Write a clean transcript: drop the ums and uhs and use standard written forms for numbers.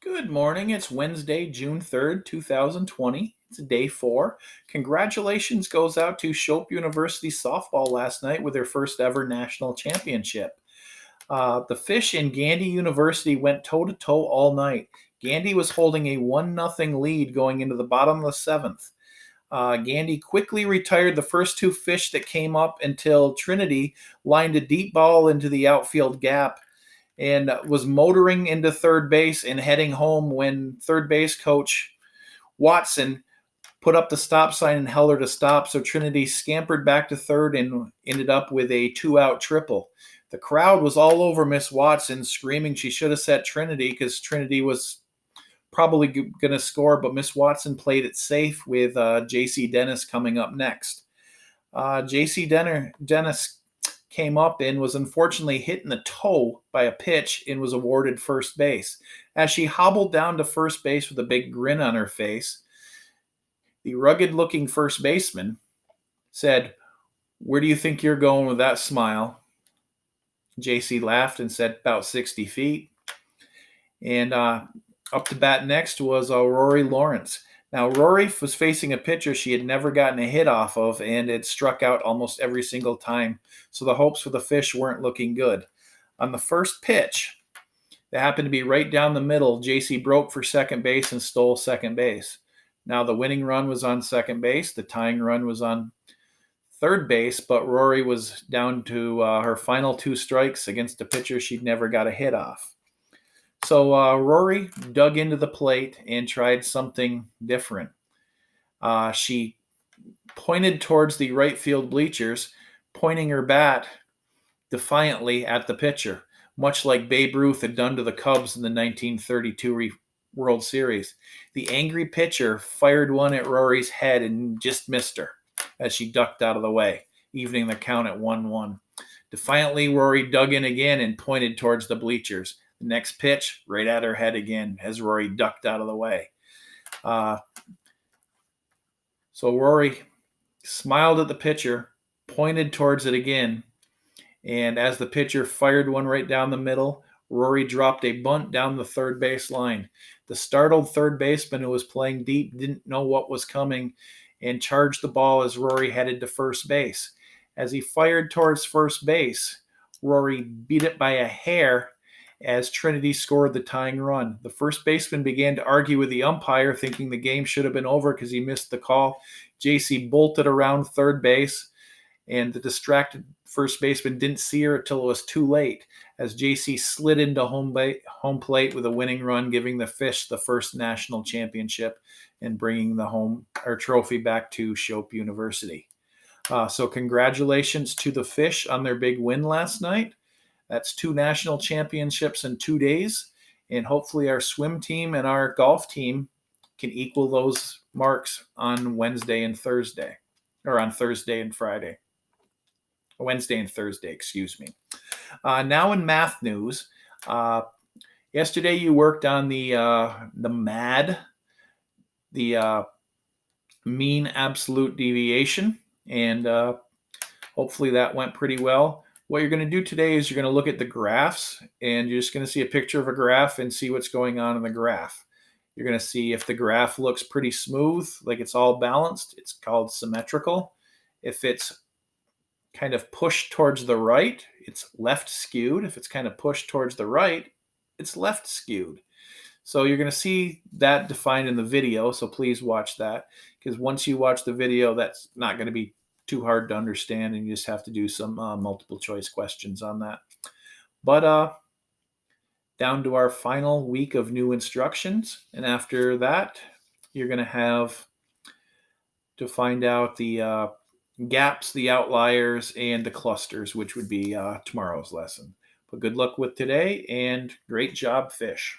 Good morning. It's Wednesday, June 3rd, 2020. It's day 4. Congratulations goes out to Shope University softball last night with their first ever national championship. The Fish and Gandy University went toe-to-toe all night. Gandy was holding a 1-0 lead going into the bottom of the 7th. Gandy quickly retired the first two Fish that came up until Trinity lined a deep ball into the outfield gap and was motoring into third base and heading home when third base coach Watson put up the stop sign and held her to stop. So Trinity scampered back to third and ended up with a 2-out triple. The crowd was all over Miss Watson, screaming she should have set Trinity because Trinity was probably going to score, but Miss Watson played it safe with J.C. Dennis coming up next. J.C. Dennis came up and was unfortunately hit in the toe by a pitch and was awarded first base. As she hobbled down to first base with a big grin on her face, the rugged-looking first baseman said, "Where do you think you're going with that smile?" JC laughed and said, "About 60 feet." And up to bat next was Rory Lawrence. Now, Rory was facing a pitcher she had never gotten a hit off of, and it struck out almost every single time. So the hopes for the Fish weren't looking good. On the first pitch, that happened to be right down the middle, JC broke for second base and stole second base. Now, the winning run was on second base. The tying run was on third base, but Rory was down to her final two strikes against a pitcher she'd never got a hit off. So Rory dug into the plate and tried something different. She pointed towards the right field bleachers, pointing her bat defiantly at the pitcher, much like Babe Ruth had done to the Cubs in the 1932 World Series. The angry pitcher fired one at Rory's head and just missed her as she ducked out of the way, evening the count at 1-1. Defiantly, Rory dug in again and pointed towards the bleachers. The next pitch, right at her head again, as Rory ducked out of the way. So Rory smiled at the pitcher, pointed towards it again, and as the pitcher fired one right down the middle, Rory dropped a bunt down the third base line. The startled third baseman, who was playing deep, didn't know what was coming and charged the ball as Rory headed to first base. As he fired towards first base, Rory beat it by a hair as Trinity scored the tying run. The first baseman began to argue with the umpire, thinking the game should have been over because he missed the call. JC bolted around third base, and the distracted first baseman didn't see her until it was too late, as JC slid into home plate with a winning run, giving the Fish the first national championship and bringing the trophy back to Shope University. So congratulations to the Fish on their big win last night. That's 2 national championships in 2 days, and hopefully our swim team and our golf team can equal those marks on Wednesday and Thursday, or on Thursday and Friday. Wednesday and Thursday, excuse me. Now in math news, yesterday you worked on the MAD, the mean absolute deviation, and hopefully that went pretty well. What you're going to do today is you're going to look at the graphs, and you're just going to see a picture of a graph and see what's going on in the graph. You're going to see if the graph looks pretty smooth, like it's all balanced, it's called symmetrical. If it's kind of pushed towards the right, it's left skewed. If it's kind of pushed towards the right, it's left skewed. So you're going to see that defined in the video, so please watch that, because once you watch the video, that's not going to be too hard to understand, and you just have to do some multiple choice questions on that. But down to our final week of new instructions, and after that, you're going to have to find out the gaps, the outliers, and the clusters, which would be tomorrow's lesson. But good luck with today, and great job, Fish.